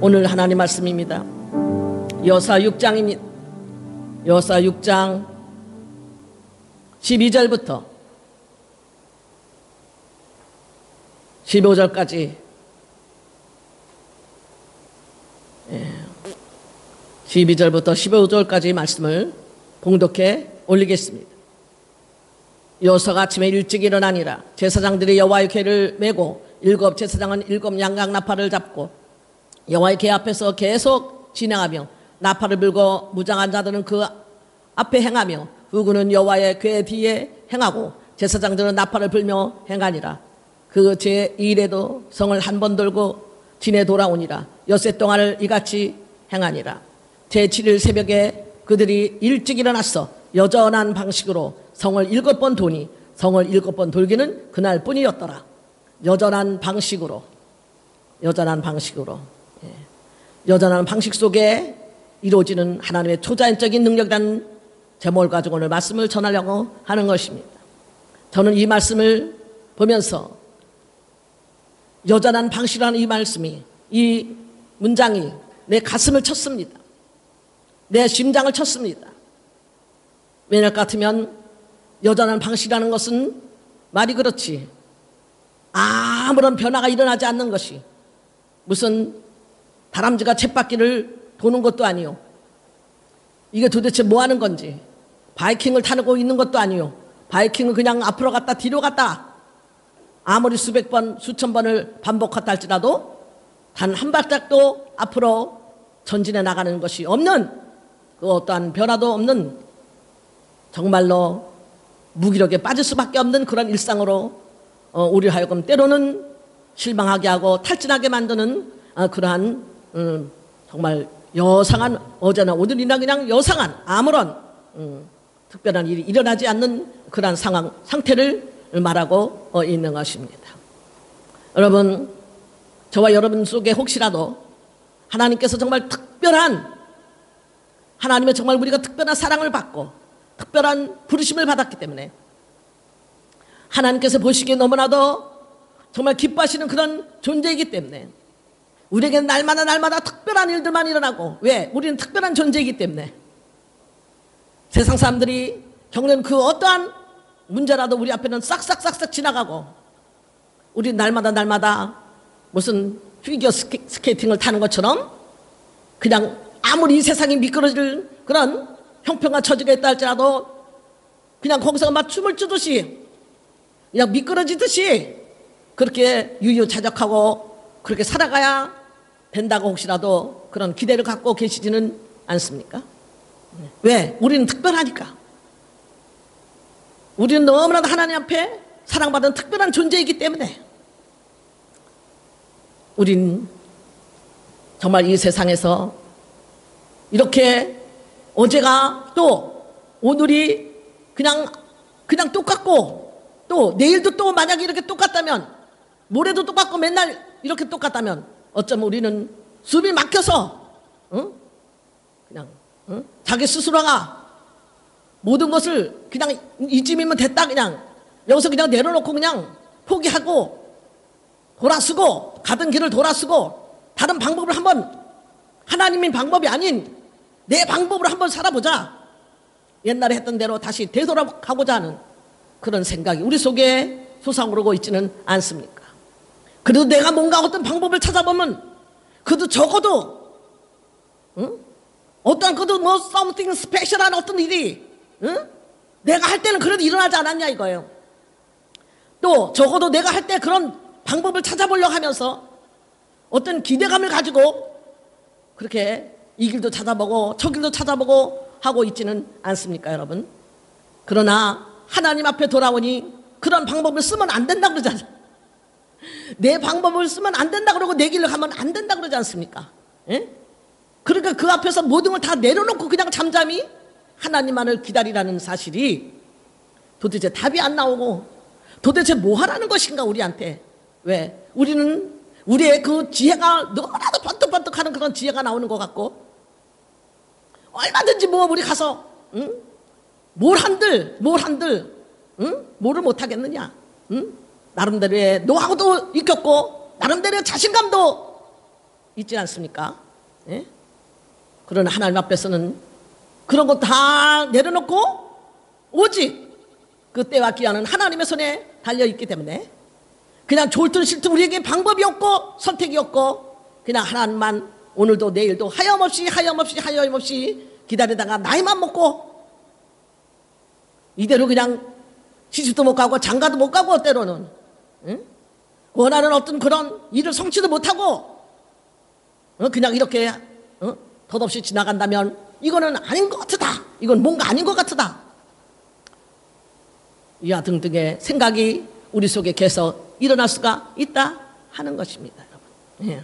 오늘 하나님 말씀입니다. 여호수아 6장입니다. 여호수아 6장 12절부터 15절까지 12절부터 15절까지 말씀을 봉독해 올리겠습니다. 여호수아가 아침에 일찍 일어나니라. 제사장들이 여호와의 궤를 메고 일곱 제사장은 일곱 양각 나팔을 잡고 여호와의 궤 앞에서 계속 진행하며 나팔을 불고 무장한 자들은 그 앞에 행하며 후군은 여호와의 궤 뒤에 행하고 제사장들은 나팔을 불며 행하니라. 그 제2일에도 성을 한 번 돌고 진에 돌아오니라. 엿새 동안을 이같이 행하니라. 제7일 새벽에 그들이 일찍 일어났어 여전한 방식으로 성을 7번 도니 성을 7번 돌기는 그날뿐이었더라. 여전한 방식으로 여전한 방식 속에 이루어지는 하나님의 초자연적인 능력이라는 제목을 가지고 오늘 말씀을 전하려고 하는 것입니다. 저는 이 말씀을 보면서 여전한 방식이라는 이 말씀이, 이 문장이 내 가슴을 쳤습니다. 내 심장을 쳤습니다. 왜냐 같으면 여전한 방식이라는 것은 말이 그렇지 아무런 변화가 일어나지 않는 것이 무슨 다람쥐가 쳇바퀴를 도는 것도 아니요. 이게 도대체 뭐 하는 건지. 바이킹을 타고 있는 것도 아니요. 바이킹은 그냥 앞으로 갔다 뒤로 갔다 아무리 수백 번 수천 번을 반복했다 할지라도 단 한 발짝도 앞으로 전진해 나가는 것이 없는, 그 어떠한 변화도 없는, 정말로 무기력에 빠질 수밖에 없는 그런 일상으로 우리 하여금 때로는 실망하게 하고 탈진하게 만드는 그러한 정말 여상한, 어제나 오늘이나 그냥 여상한 아무런 특별한 일이 일어나지 않는 그러한 상태를 말하고 있는 것입니다. 여러분, 저와 여러분 속에 혹시라도 하나님께서 정말 특별한, 하나님의 정말 우리가 특별한 사랑을 받고 특별한 부르심을 받았기 때문에 하나님께서 보시기에 너무나도 정말 기뻐하시는 그런 존재이기 때문에 우리에게는 날마다 특별한 일들만 일어나고, 왜? 우리는 특별한 존재이기 때문에 세상 사람들이 겪는 그 어떠한 문제라도 우리 앞에는 싹싹 지나가고, 우리는 날마다 무슨 피겨 스케이팅을 타는 것처럼 그냥 아무리 이 세상이 미끄러질 그런 형편과 처지가 있다 할지라도 그냥 거기서 막 춤을 추듯이 그냥 미끄러지듯이 그렇게 유유자적하고 그렇게 살아가야 된다고 혹시라도 그런 기대를 갖고 계시지는 않습니까? 왜? 우리는 특별하니까. 우리는 너무나도 하나님 앞에 사랑받은 특별한 존재이기 때문에 우린 정말 이 세상에서 이렇게 어제가 또 오늘이 그냥 똑같고, 또 내일도 또 만약에 이렇게 똑같다면, 모레도 똑같고 맨날 이렇게 똑같다면 어쩌면 우리는 숨이 막혀서 그냥 자기 스스로가 모든 것을 그냥 이쯤이면 됐다, 그냥 여기서 그냥 내려놓고 그냥 포기하고 돌아서고 가던 길을 돌아서고 다른 방법을 한번, 하나님의 방법이 아닌 내 방법으로 한번 살아보자, 옛날에 했던 대로 다시 되돌아가고자 하는 그런 생각이 우리 속에 솟아오르고 있지는 않습니까? 그래도 내가 뭔가 어떤 방법을 찾아보면 그래도 적어도 어떤 그래도 뭐 something special한 어떤 일이 내가 할 때는 그래도 일어나지 않았냐 이거예요. 또 적어도 내가 할 때 그런 방법을 찾아보려고 하면서 어떤 기대감을 가지고 그렇게 이 길도 찾아보고 저 길도 찾아보고 하고 있지는 않습니까, 여러분? 그러나 하나님 앞에 돌아오니 그런 방법을 쓰면 안 된다고 그러잖아요. 내 방법을 쓰면 안 된다 그러고 내 길로 가면 안 된다 그러지 않습니까? 예? 그러니까 그 앞에서 모든 걸 다 내려놓고 그냥 잠잠히 하나님만을 기다리라는 사실이 도대체 답이 안 나오고 도대체 뭐 하라는 것인가 우리한테. 왜? 우리는 우리의 그 지혜가 너무나도 번뜩번뜩하는 그런 지혜가 나오는 것 같고, 얼마든지 뭐 우리 가서 뭘 한들 뭐를 못하겠느냐, 나름대로의 노하우도 익혔고 나름대로의 자신감도 있지 않습니까? 예? 그러나 하나님 앞에서는 그런 거 다 내려놓고 오직 그 때와 기한은 하나님의 손에 달려있기 때문에 그냥 좋든 싫든 우리에게 방법이 없고 선택이 없고 그냥 하나님만 오늘도 내일도 하염없이 기다리다가 나이만 먹고 이대로 그냥 시집도 못 가고 장가도 못 가고 때로는 응? 원하는 어떤 그런 일을 성취도 못하고 그냥 이렇게 덧없이 지나간다면 이거는 아닌 것 같다. 이건 뭔가 아닌 것 같다. 이와 등등의 생각이 우리 속에 계속 일어날 수가 있다 하는 것입니다. 여러분. 예.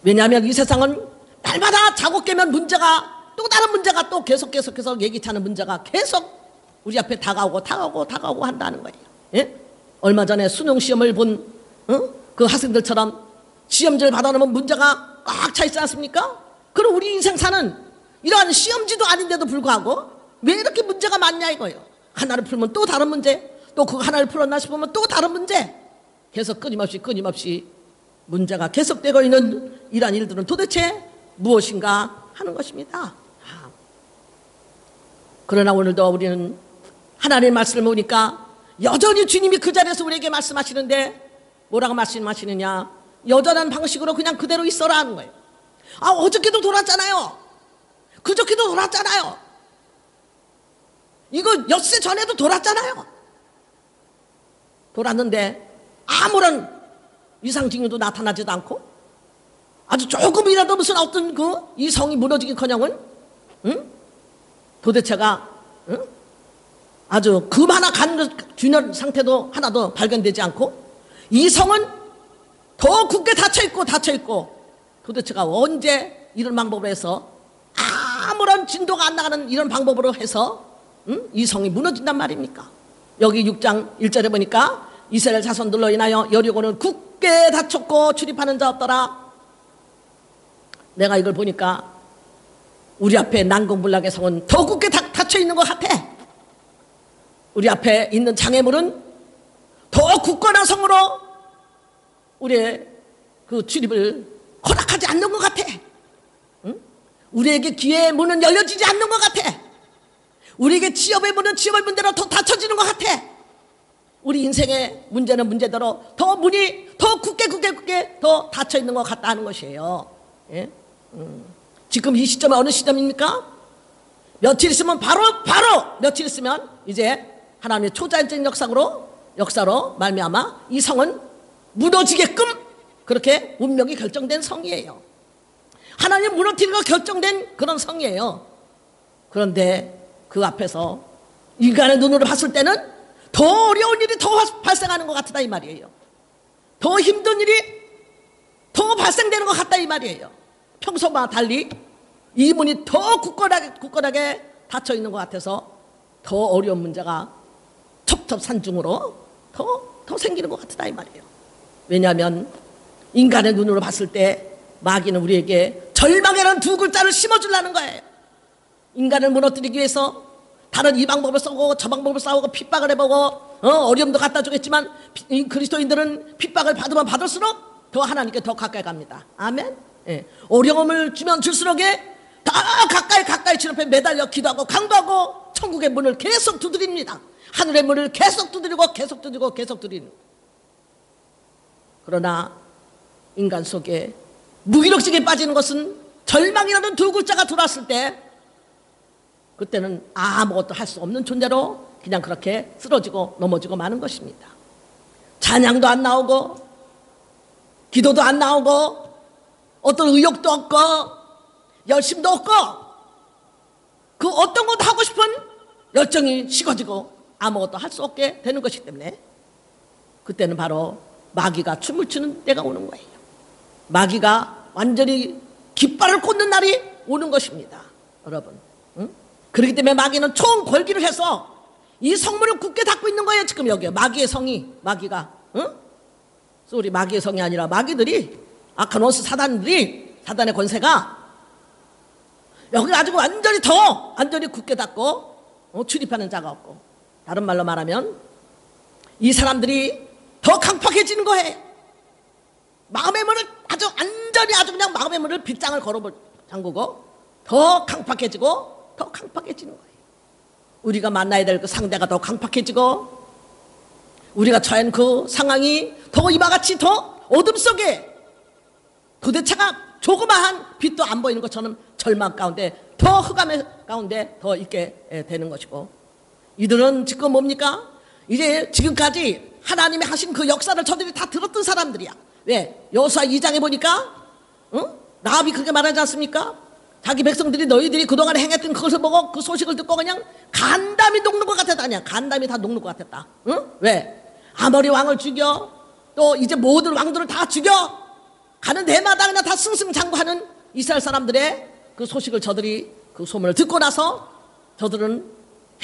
왜냐하면 이 세상은 날마다 자고 깨면 문제가 또 다른 문제가 또 계속해서 예기치 않은 문제가 계속 우리 앞에 다가오고 한다는 거예요. 예? 얼마 전에 수능 시험을 본 그 학생들처럼 시험지를 받아놓으면 문제가 꽉 차 있지 않습니까? 그럼 우리 인생 사는 이러한 시험지도 아닌데도 불구하고 왜 이렇게 문제가 많냐 이거예요. 하나를 풀면 또 다른 문제, 또 그거 하나를 풀었나 싶으면 또 다른 문제, 계속 끊임없이 문제가 계속되고 있는 이러한 일들은 도대체 무엇인가 하는 것입니다. 그러나 오늘도 우리는 하나님의 말씀을 보니까 여전히 주님이 그 자리에서 우리에게 말씀하시는데 뭐라고 말씀하시느냐, 여전한 방식으로 그냥 그대로 있어라 하는 거예요. 어저께도 돌았잖아요. 그저께도 돌았잖아요. 이거 엿새 전에도 돌았잖아요. 돌았는데 아무런 이상 징후도 나타나지도 않고 아주 조금이라도 무슨 어떤 이 성이 무너지기커녕은 도대체가 아주 금 하나 간 균열 상태도 하나도 발견되지 않고 이 성은 더 굳게 닫혀있고 도대체가 언제 이런 방법으로 해서 아무런 진도가 안 나가는 이런 방법으로 해서 이 성이 무너진단 말입니까? 여기 6장 1절에 보니까 이스라엘 자손들로 인하여 여리고는 굳게 닫혔고 출입하는 자 없더라. 내가 이걸 보니까 우리 앞에 난공불락의 성은 더 굳게 닫혀 있는 것 같아. 우리 앞에 있는 장애물은 더 굳건한 성으로 우리의 그 출입을 허락하지 않는 것 같아. 응? 우리에게 기회의 문은 열려지지 않는 것 같아. 우리에게 취업의 문은 취업의 문대로 더 닫혀지는 것 같아. 우리 인생의 문제는 문제대로 더 문이 더 굳게 더 닫혀 있는 것 같다 하는 것이에요. 예? 지금 이 시점은 어느 시점입니까? 며칠 있으면 바로 며칠 있으면 이제 하나님의 초자연적인 역사로 말미암아 이 성은 무너지게끔 그렇게 운명이 결정된 성이에요. 하나님 무너뜨리는 거 결정된 그런 성이에요. 그런데 그 앞에서 인간의 눈으로 봤을 때는 더 어려운 일이 더 발생하는 것 같다 이 말이에요. 더 힘든 일이 더 발생되는 것 같다 이 말이에요. 평소와 달리 이 문이 더 굳건하게 닫혀 있는 것 같아서 더 어려운 문제가 첩첩산중으로 더 생기는 것 같다 이 말이에요. 왜냐하면 인간의 눈으로 봤을 때 마귀는 우리에게 절망이라는 두 글자를 심어주려는 거예요. 인간을 무너뜨리기 위해서 다른 이 방법을 써고 저 방법을 싸우고 핍박을 해보고 어려움도 갖다 주겠지만 그리스도인들은 핍박을 받으면 받을수록 더 하나님께 더 가까이 갑니다. 아멘. 예. 어려움을 주면 줄수록에 더 가까이 주 앞에 매달려 기도하고 간구하고 천국의 문을 계속 두드립니다. 하늘의 문을 계속 두드리는. 그러나 인간 속에 무기력증에 빠지는 것은 절망이라는 두 글자가 들어왔을 때 그때는 아무것도 할 수 없는 존재로 그냥 그렇게 쓰러지고 넘어지고 마는 것입니다. 찬양도 안 나오고 기도도 안 나오고 어떤 의욕도 없고 열심도 없고 그 어떤 것도 하고 싶은 열정이 식어지고 아무것도 할 수 없게 되는 것이기 때문에 그때는 바로 마귀가 춤을 추는 때가 오는 거예요. 마귀가 완전히 깃발을 꽂는 날이 오는 것입니다. 여러분. 응? 그렇기 때문에 마귀는 총 걸기를 해서 이 성문을 굳게 닫고 있는 거예요. 지금 여기에 마귀의 성이 마귀가 마귀의 성이 아니라 마귀들이 악한 원수 사단의 권세가 여기 아주 완전히 굳게 닫고 출입하는 자가 없고 다른 말로 말하면 이 사람들이 더 강팍해지는 거예요. 마음의 문을 아주 완전히 아주 그냥 마음의 문을 빗장을 잠그고 더 강팍해지고 더 강팍해지는 거예요. 우리가 만나야 될 그 상대가 더 강팍해지고 우리가 처한 그 상황이 더 이와 같이 더 어둠 속에 도대체가 조그마한 빛도 안 보이는 것처럼 절망 가운데 더 흑암의 가운데 더 있게 되는 것이고, 이들은 지금 뭡니까? 이제 지금까지 하나님이 하신 그 역사를 저들이 다 들었던 사람들이야. 왜? 여호수아 2장에 보니까 라합이 그렇게 말하지 않습니까? 자기 백성들이 너희들이 그동안 행했던 그것을 보고 그 소식을 듣고 그냥 간담이 녹는 것 같았다. 아니야, 간담이 다 녹는 것 같았다. 왜? 아모리 왕을 죽여, 또 이제 모든 왕들을 다 죽여, 가는 데마다 그냥 다 승승장구하는 이스라엘 사람들의 그 소식을 저들이 그 소문을 듣고 나서 저들은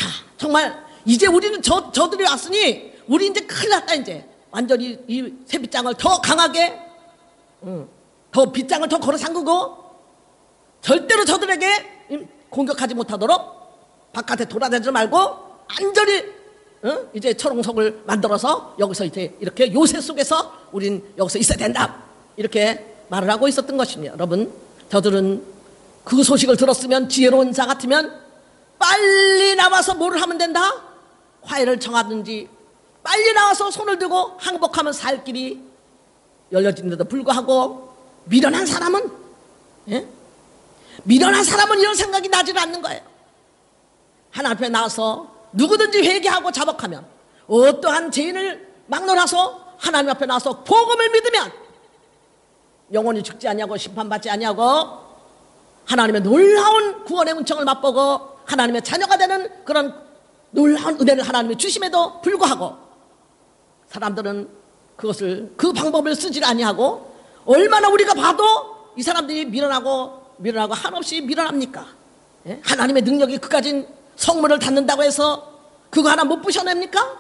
야, 정말 이제 우리는 저들이 왔으니 우리 이제 큰일 났다. 이제 완전히 이 새빗장을 더 강하게 더 빗장을 더 걸어 잠그고 절대로 저들에게 공격하지 못하도록 바깥에 돌아다니지 말고 완전히 이제 철옹석을 만들어서 여기서 이제 이렇게 요새 속에서 우린 여기서 있어야 된다, 이렇게 말을 하고 있었던 것입니다. 여러분, 저들은 그 소식을 들었으면 지혜로운 자 같으면 빨리 나와서 뭐를 하면 된다? 화해를 정하든지 빨리 나와서 손을 들고 항복하면 살 길이 열려지는데도 불구하고 미련한 사람은 미련한 사람은 이런 생각이 나지는 않는 거예요. 하나님 앞에 나와서 누구든지 회개하고 자복하면, 어떠한 죄인을 막론하서 하나님 앞에 나와서 복음을 믿으면 영원히 죽지 아니하고 심판받지 아니하고 하나님의 놀라운 구원의 은총을 맛보고 하나님의 자녀가 되는 그런 놀라운 은혜를 하나님이 주심에도 불구하고 사람들은 그것을 그 방법을 쓰지 아니하고, 얼마나 우리가 봐도 이 사람들이 밀어나고 한없이 밀어납니까? 하나님의 능력이 그까진 성문을 닫는다고 해서 그거 하나 못 부셔냅니까?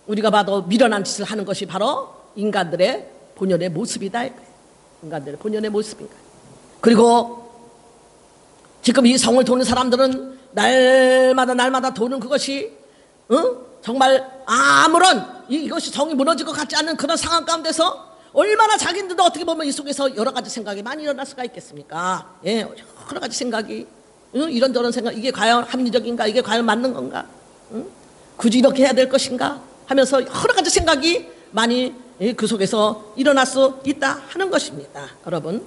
우리가 봐도 미련한 짓을 하는 것이 바로 인간들의 본연의 모습이다. 인간들의 본연의 모습인가. 그리고 지금 이 성을 도는 사람들은 날마다 도는 그것이 정말 아무런 이것이 성이 무너질 것 같지 않은 그런 상황 가운데서 얼마나 자기들도 어떻게 보면 이 속에서 여러 가지 생각이 많이 일어날 수가 있겠습니까? 예, 여러 가지 생각이 이런저런 생각, 이게 과연 합리적인가, 이게 과연 맞는 건가, 굳이 이렇게 해야 될 것인가 하면서 여러 가지 생각이 많이 그 속에서 일어날 수 있다 하는 것입니다. 여러분,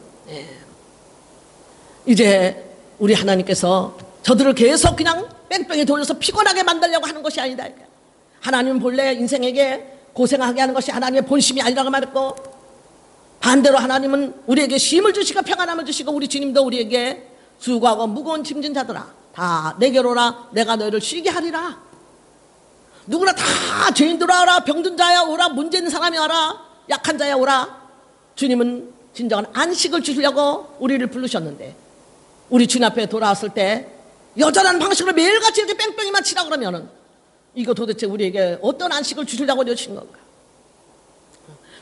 이제 우리 하나님께서 저들을 계속 그냥 뺑뺑이 돌려서 피곤하게 만들려고 하는 것이 아니다. 하나님은 본래 인생에게 고생하게 하는 것이 하나님의 본심이 아니라고 말했고, 반대로 하나님은 우리에게 쉼을 주시고 평안함을 주시고, 우리 주님도 우리에게 수고하고 무거운 짐진 자들아 다 내게로 오라, 내가 너희를 쉬게 하리라. 누구나 다 죄인들 오라, 병든 자야 오라, 문제 있는 사람이 오라, 약한 자야 오라. 주님은 진정한 안식을 주시려고 우리를 부르셨는데, 우리 주님 앞에 돌아왔을 때 여전한 방식으로 매일같이 이렇게 뺑뺑이만 치라 그러면은 이거 도대체 우리에게 어떤 안식을 주시려고 이러신 건가?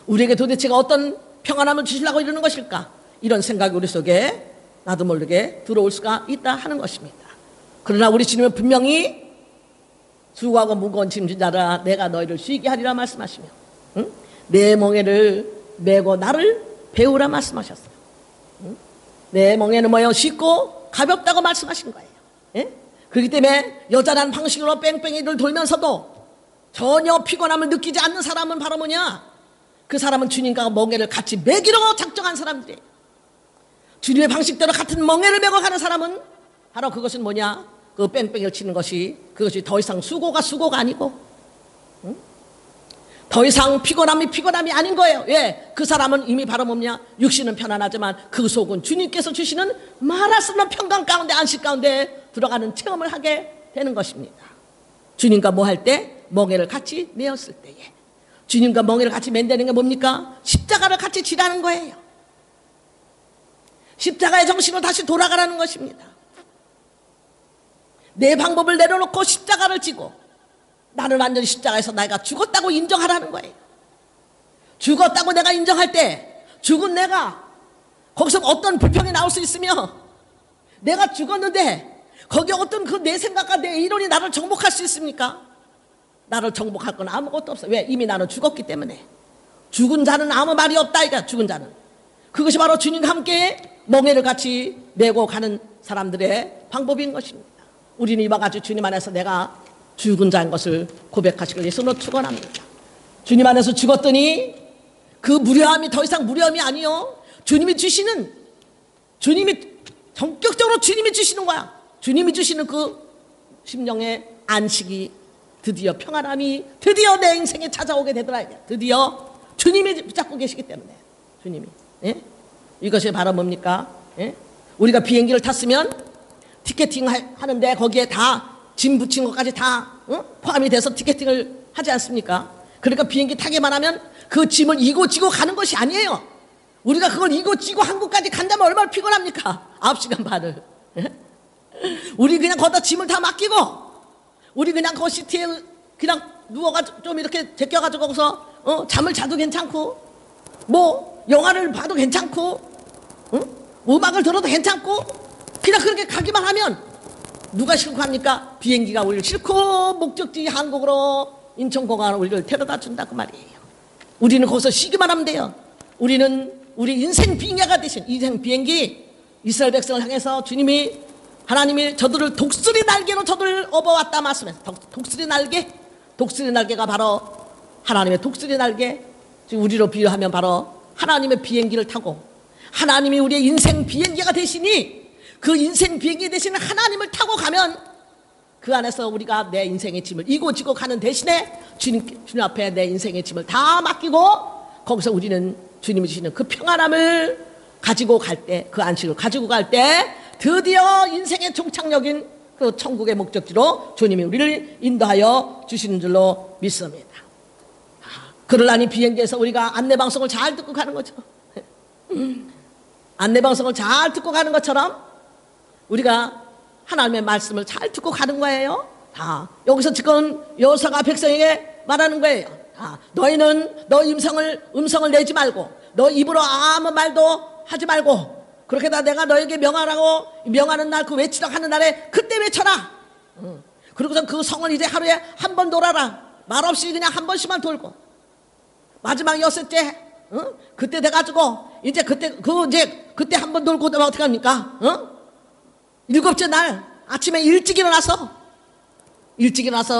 우리에게 도대체가 어떤 평안함을 주시려고 이러는 것일까? 이런 생각이 우리 속에 나도 모르게 들어올 수가 있다 하는 것입니다. 그러나 우리 주님은 분명히 수고하고 무거운 짐진 자라 내가 너희를 쉬게 하리라 말씀하시며, 내 멍에를 메고 나를 배우라 말씀하셨어요. 내 멍에는 뭐예요? 쉽고 가볍다고 말씀하신 거예요. 그렇기 때문에 여전한 방식으로 뺑뺑이를 돌면서도 전혀 피곤함을 느끼지 않는 사람은 바로 뭐냐? 그 사람은 주님과 멍에를 같이 매기로 작정한 사람들이에요. 주님의 방식대로 같은 멍에를 메고 가는 사람은 바로 그것은 뭐냐? 그 뺑뺑이를 치는 것이, 그것이 더 이상 수고가 아니고 더 이상 피곤함이 아닌 거예요. 왜? 그 사람은 이미 바로 뭐냐? 육신은 편안하지만 그 속은 주님께서 주시는 말할 수 없는 평강 가운데, 안식 가운데 들어가는 체험을 하게 되는 것입니다. 주님과 뭐 할 때? 멍에를 같이 메었을 때에. 주님과 멍에를 같이 맨다는 게 뭡니까? 십자가를 같이 지라는 거예요. 십자가의 정신으로 다시 돌아가라는 것입니다. 내 방법을 내려놓고 십자가를 지고 나는 완전히 십자가에서 내가 죽었다고 인정하라는 거예요. 죽었다고 내가 인정할 때 죽은 내가 거기서 어떤 불평이 나올 수 있으며, 내가 죽었는데 거기에 어떤 그 내 생각과 내 이론이 나를 정복할 수 있습니까? 나를 정복할 건 아무것도 없어. 왜? 이미 나는 죽었기 때문에. 죽은 자는 아무 말이 없다. 이거 죽은 자는. 그것이 바로 주님과 함께 멍에를 같이 메고 가는 사람들의 방법인 것입니다. 우리는 이와 같이 주님 안에서 내가 죽은 자인 것을 고백하시길 예수로 축원합니다. 주님 안에서 죽었더니 그 무료함이 더 이상 무료함이 아니요. 주님이 전격적으로 주님이 주시는 거야. 주님이 주시는 그 심령의 안식이 드디어 평안함이 드디어 내 인생에 찾아오게 되더라. 드디어 주님이 붙잡고 계시기 때문에 주님이. 예? 이것이 바로 뭡니까? 예? 우리가 비행기를 탔으면 티켓팅 하는데 거기에 다 짐 붙인 것까지 다 포함이 돼서 티켓팅을 하지 않습니까? 그러니까 비행기 타기만 하면 그 짐을 이고 지고 가는 것이 아니에요. 우리가 그걸 이고 지고 한국까지 간다면 얼마나 피곤합니까? 9시간 반을. 예? 우리 그냥 거기다 짐을 다 맡기고 우리 그냥 그 시티에 그냥 누워가지고 좀 이렇게 제껴가지고 거기서 잠을 자도 괜찮고 뭐 영화를 봐도 괜찮고 음악을 들어도 괜찮고 그냥 그렇게 가기만 하면 누가 싫고 합니까? 비행기가 우리를 싫고 목적지 한국으로 인천공항으로 우리를 데려다 준다 그 말이에요. 우리는 거기서 쉬기만 하면 돼요. 우리는 우리 인생 비행기가 되신 인생 비행기 이스라엘 백성을 향해서 주님이 하나님이 저들을 독수리 날개로 저들을 업어왔다 말씀해서 독수리 날개가 바로 하나님의 독수리 날개 우리로 비유하면 바로 하나님의 비행기를 타고 하나님이 우리의 인생 비행기가 되시니 그 인생 비행기 되시는 하나님을 타고 가면 그 안에서 우리가 내 인생의 짐을 이고 지고 가는 대신에 주님 앞에 내 인생의 짐을 다 맡기고 거기서 우리는 주님이 주시는 그 평안함을 가지고 갈 때 그 안식을 가지고 갈 때 드디어 인생의 종착역인 그 천국의 목적지로 주님이 우리를 인도하여 주시는 줄로 믿습니다. 그러려니 비행기에서 우리가 안내방송을 잘 듣고 가는 거죠. 안내방송을 잘 듣고 가는 것처럼 우리가 하나님의 말씀을 잘 듣고 가는 거예요. 여기서 지금 여호사가 백성에게 말하는 거예요. 너희는 너 음성을 내지 말고 너 입으로 아무 말도 하지 말고 그렇게 다 내가 너에게 명하는 날 그 외치라고 하는 날에 그때 외쳐라. 그리고선 그 성을 이제 하루에 한 번 돌아라. 말없이 그냥 한 번씩만 돌고 마지막 6째 그때 돼가지고 이제 그때 한 번 돌고 나면 어떻게 합니까? 7째 날 아침에 일찍 일어나서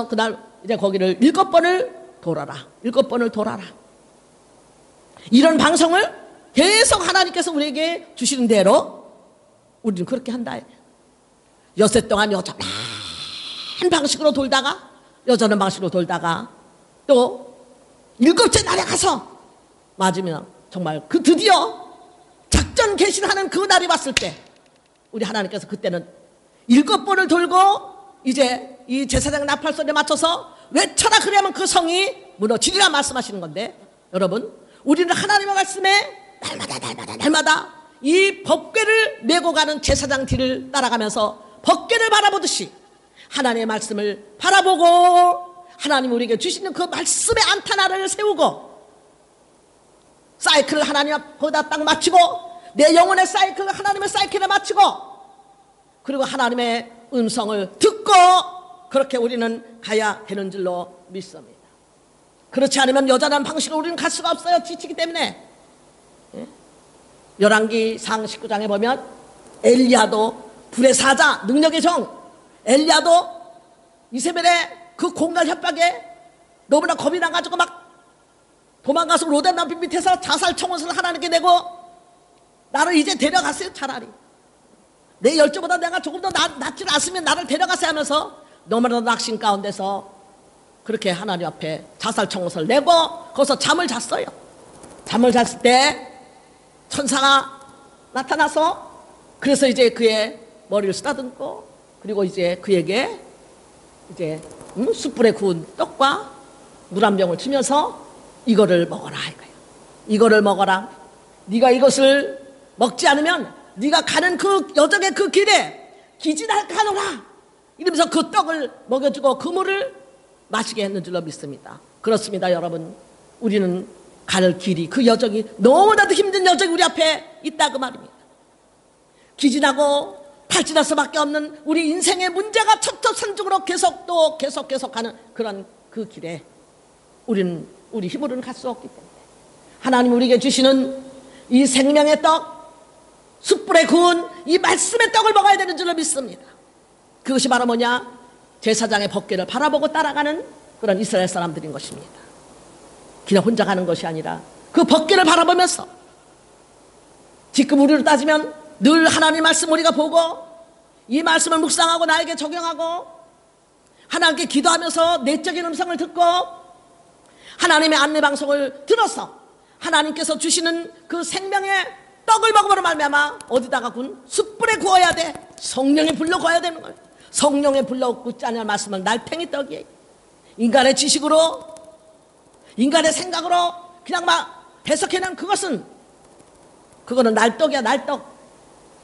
그날 이제 거기를 7번을 돌아라. 7번을 돌아라. 이런 방송을 계속 하나님께서 우리에게 주시는 대로 우리는 그렇게 한다. 엿새 동안 여전한 방식으로 돌다가 또 7째 날에 가서 맞으면 정말 그 드디어 작전 개시하는 그 날이 왔을 때 우리 하나님께서 그때는 7번을 돌고 이제 이 제사장 나팔소리에 맞춰서 외쳐라 그러면 그 성이 무너지리라 말씀하시는 건데 여러분 우리는 하나님의 말씀에 날마다 이 법궤를 메고 가는 제사장 뒤를 따라가면서 법궤를 바라보듯이 하나님의 말씀을 바라보고 하나님 우리에게 주시는 그 말씀의 안테나를 세우고 사이클을 하나님 거기다 딱 맞추고 내 영혼의 사이클을 하나님의 사이클에 맞추고 그리고 하나님의 음성을 듣고 그렇게 우리는 가야 되는 줄로 믿습니다. 그렇지 않으면 여전한 방식으로 우리는 갈 수가 없어요. 지치기 때문에. 열왕기상 19장에 보면 엘리야도 불의 사자 능력의 정 엘리야도 이세벨의 그 공갈 협박에 너무나 겁이 나가지고 막 도망가서 로뎀 나무 밑에서 자살 청혼서를 하나님께 내고 나를 이제 데려갔어요. 차라리 내 열조보다 내가 조금 더 낫지 않았으면 나를 데려갔어야 하면서 너무나 낙심 가운데서 그렇게 하나님 앞에 자살 청혼서를 내고 거기서 잠을 잤어요. 잠을 잤을 때 천사가 나타나서 그래서 이제 그의 머리를 쓰다듬고 그리고 이제 그에게 이제 숯불에 구운 떡과 물 한 병을 주면서 이거를 먹어라 이거예요. 이거를 먹어라. 네가 이것을 먹지 않으면 네가 가는 그 여정의 그 길에 기진할까노라 이러면서 그 떡을 먹여주고 그 물을 마시게 했는 줄로 믿습니다. 그렇습니다. 여러분 우리는 갈 길이 그 여정이 너무나도 힘든 여정이 우리 앞에 있다 그 말입니다. 기진하고 탈진할 수밖에 없는 우리 인생의 문제가 첩첩산중으로 계속 가는 그런 그 길에 우리는 우리 힘으로는 갈 수 없기 때문에 하나님 우리에게 주시는 이 생명의 떡, 숯불에 구운 이 말씀의 떡을 먹어야 되는 줄로 믿습니다. 그것이 바로 뭐냐? 제사장의 법궤를 바라보고 따라가는 그런 이스라엘 사람들인 것입니다. 그냥 혼자 가는 것이 아니라 그 법궤를 바라보면서, 지금 우리로 따지면 늘 하나님 말씀 우리가 보고 이 말씀을 묵상하고 나에게 적용하고 하나님께 기도하면서 내적인 음성을 듣고 하나님의 안내 방송을 들어서 하나님께서 주시는 그 생명의 떡을 먹음으로 말미암아 어디다가 군 숯불에 구워야 돼. 성령의 불로 구워야 되는 거예요. 성령의 불로 굽지 않을 말씀은 날팽이 떡이에요. 인간의 지식으로, 인간의 생각으로 그냥 막 해석해낸 그거는 날떡이야, 날떡.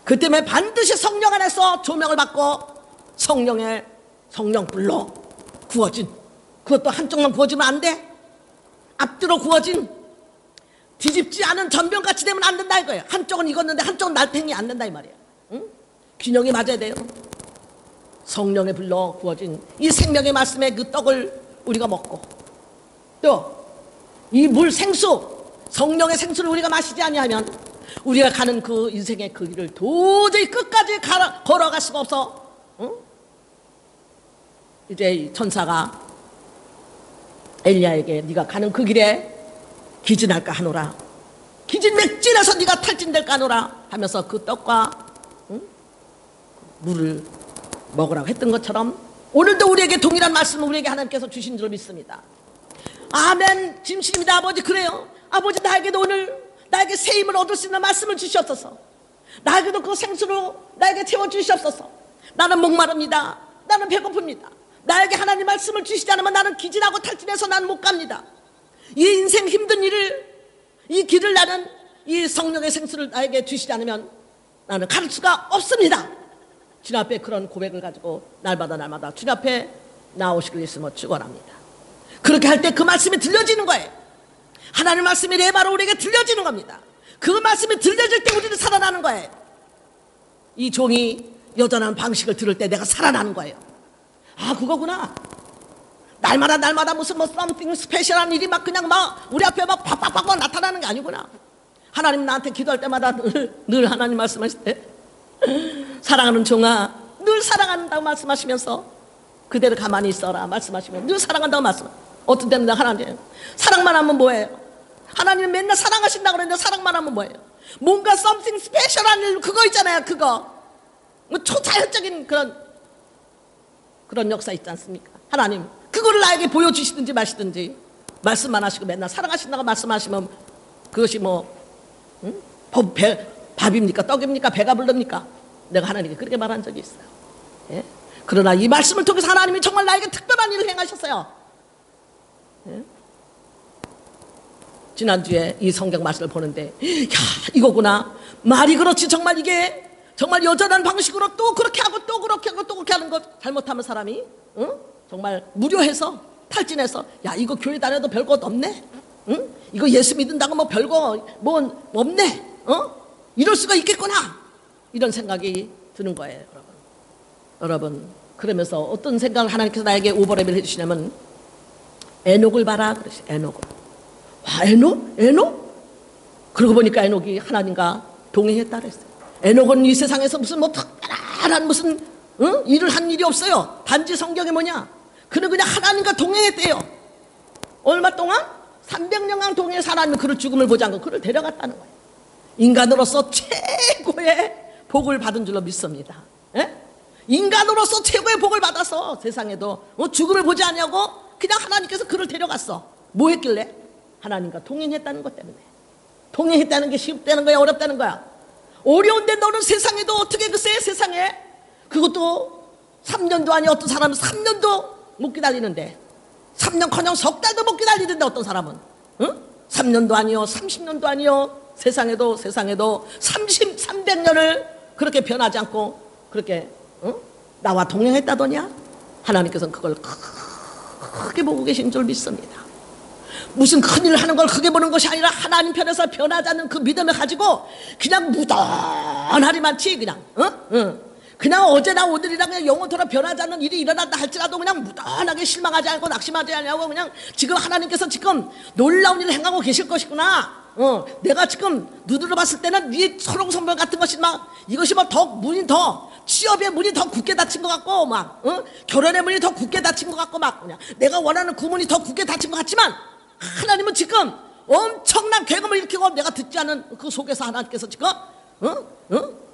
그 때문에 반드시 성령 안에서 조명을 받고 성령 불로 구워진, 그것도 한쪽만 구워지면 안 돼. 앞뒤로 구워진 뒤집지 않은 전병같이 되면 안 된다 이거예요. 한쪽은 익었는데 한쪽은 날팽이 안 된다 이 말이에요. 응? 균형이 맞아야 돼요. 성령의 불로 구워진 이 생명의 말씀의 그 떡을 우리가 먹고, 또 이 물 생수, 성령의 생수를 우리가 마시지 아니하면 우리가 가는 그 인생의 그 길을 도저히 끝까지 걸어갈 수가 없어. 응? 이제 이 천사가 엘리야에게 네가 가는 그 길에 기진할까 하노라, 기진맥진해서 네가 탈진될까 하노라 하면서 그 떡과 물을 먹으라고 했던 것처럼 오늘도 우리에게 동일한 말씀을 우리에게 하나님께서 주신 줄 믿습니다. 아멘. 진실입니다 아버지. 그래요 아버지, 나에게도 오늘 나에게 새 힘을 얻을 수 있는 말씀을 주시옵소서. 나에게도 그 생수로 나에게 채워주시옵소서. 나는 목마릅니다. 나는 배고픕니다. 나에게 하나님 말씀을 주시지 않으면 나는 기진하고 탈진해서 나는 못 갑니다. 이 인생 힘든 일을, 이 길을 나는 이 성령의 생수를 나에게 주시지 않으면 나는 갈 수가 없습니다. 주님 앞에 그런 고백을 가지고 날마다 주님 앞에 나오시길 예수님으로 축원합니다. 그렇게 할 때 그 말씀이 들려지는 거예요. 하나님 말씀이 내 바로 우리에게 들려지는 겁니다. 그 말씀이 들려질 때 우리는 살아나는 거예요. 이 종이 여전한 방식을 들을 때 내가 살아나는 거예요. 아, 그거구나. 날마다 무슨 something 스페셜한 일이 막 그냥 막 우리 앞에 막 팍팍팍 나타나는 게 아니구나. 하나님 나한테 기도할 때마다 늘 하나님 말씀하실 때 사랑하는 종아, 늘 사랑한다고 말씀하시면서 그대로 가만히 있어라 말씀하시면 늘 사랑한다고 말씀. 어떤 때는 하나님 사랑만 하면 뭐예요? 하나님 맨날 사랑하신다고 그랬는데 사랑만 하면 뭐예요? 뭔가 something 스페셜한 일, 그거 있잖아요. 그거 뭐 초자연적인 그런 역사 있지 않습니까? 하나님 그거를 나에게 보여주시든지 마시든지, 말씀만 하시고 맨날 사랑하신다고 말씀하시면 그것이 뭐 밥입니까? 떡입니까? 배가 부릅니까? 내가 하나님께 그렇게 말한 적이 있어요. 예? 그러나 이 말씀을 통해서 하나님이 정말 나에게 특별한 일을 행하셨어요. 예? 지난주에 이 성경 말씀을 보는데, 야, 이거구나. 말이 그렇지. 정말 이게 정말 여전한 방식으로 또 그렇게 하고 또 그렇게 하고 또 그렇게 하는 것 잘못하면 사람이 정말 무료해서 탈진해서, 야, 이거 교회 다녀도 별것 없네. 응? 이거 예수 믿는다고 뭐 별거 뭐 없네. 이럴 수가 있겠구나. 이런 생각이 드는 거예요, 여러분. 그러면서 어떤 생각을 하나님께서 나에게 오버랩을 해주시냐면, 에녹을 봐라 그러시. 에녹을. 와, 에녹? 그러고 보니까 에녹이 하나님과 동행했다 그랬어요. 에녹은 이 세상에서 무슨 뭐 특별한 무슨 일을 한 일이 없어요. 단지 성경에 뭐냐? 그는 그냥 하나님과 동행했대요. 얼마 동안? 300년간 동행해서 하나님이 그를 죽음을 보지 않고 그를 데려갔다는 거예요. 인간으로서 최고의 복을 받은 줄로 믿습니다. 예? 인간으로서 최고의 복을 받아서 세상에도 죽음을 보지 않냐고 그냥 하나님께서 그를 데려갔어. 뭐 했길래? 하나님과 동행했다는 것 때문에. 동행했다는 게 쉽다는 거야, 어렵다는 거야? 어려운데 너는 세상에도 어떻게 글쎄, 세상에 그것도 3년도 아니, 어떤 사람은 3년도 못 기다리는데, 3년커녕 석 달도 못 기다리는데 어떤 사람은 3년도 아니요 30년도 아니요 세상에도 300년을 그렇게 변하지 않고 그렇게 나와 동행했다더냐? 하나님께서는 그걸 크게 보고 계신 줄 믿습니다. 무슨 큰일을 하는 걸 크게 보는 것이 아니라 하나님 편에서 변하지 않는 그 믿음을 가지고 그냥 무던하리만치 그냥 어제나 오늘이나 그냥 영원토록 변하지 않는 일이 일어난다 할지라도 그냥 무던하게 실망하지 않고 낙심하지 않냐고, 그냥 지금 하나님께서 지금 놀라운 일을 행하고 계실 것이구나, 내가 지금 눈으로 봤을 때는 네 초롱선별 같은 것이 막 이것이 막 더 문이 더 취업의 문이 더 굳게 닫힌 것 같고 막 결혼의 문이 더 굳게 닫힌 것 같고 막 그냥 내가 원하는 그 문이 더 굳게 닫힌 것 같지만 하나님은 지금 엄청난 괴금을 일으키고 내가 듣지 않은 그 속에서 하나님께서 지금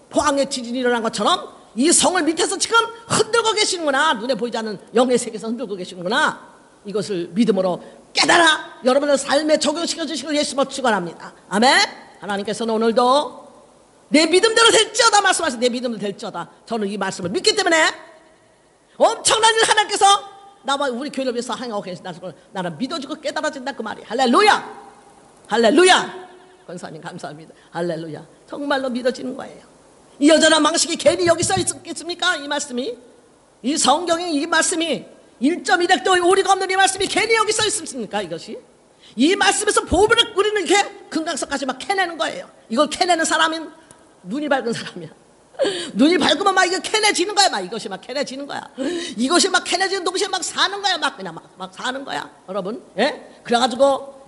포항의 지진이 일어난 것처럼 이 성을 밑에서 지금 흔들고 계시는구나. 눈에 보이지 않는 영의 세계에서 흔들고 계시는구나. 이것을 믿음으로 깨달아 여러분의 삶에 적용시켜 주시길 예수님으로 축원합니다. 아멘. 하나님께서는 오늘도 내 믿음대로 될지어다 말씀하시고 내 믿음대로 될지어다. 저는 이 말씀을 믿기 때문에 엄청난 일 하나님께서 나와 우리 교회를 위해서 행하고 계신다. 나는 믿어지고 깨달아진다 그 말이. 할렐루야. 할렐루야. 권사님 감사합니다. 할렐루야. 정말로 믿어지는 거예요. 이 여전한 방식이 괜히 여기 써 있겠습니까? 이 말씀이, 이 성경의 이 말씀이 1.1획도 오리가 없는 이 말씀이 괜히 여기 써 있습니까? 이것이 이 말씀에서 보배를 우리는 이렇게 금강석까지 막 캐내는 거예요. 이걸 캐내는 사람은 눈이 밝은 사람이야. 눈이 밝으면 막 이거 캐내지는 거야. 막 이것이 막 캐내지는 거야. 이것이 막 캐내지는 동시에 막 사는 거야. 막 그냥 막 사는 거야. 여러분, 예? 그래가지고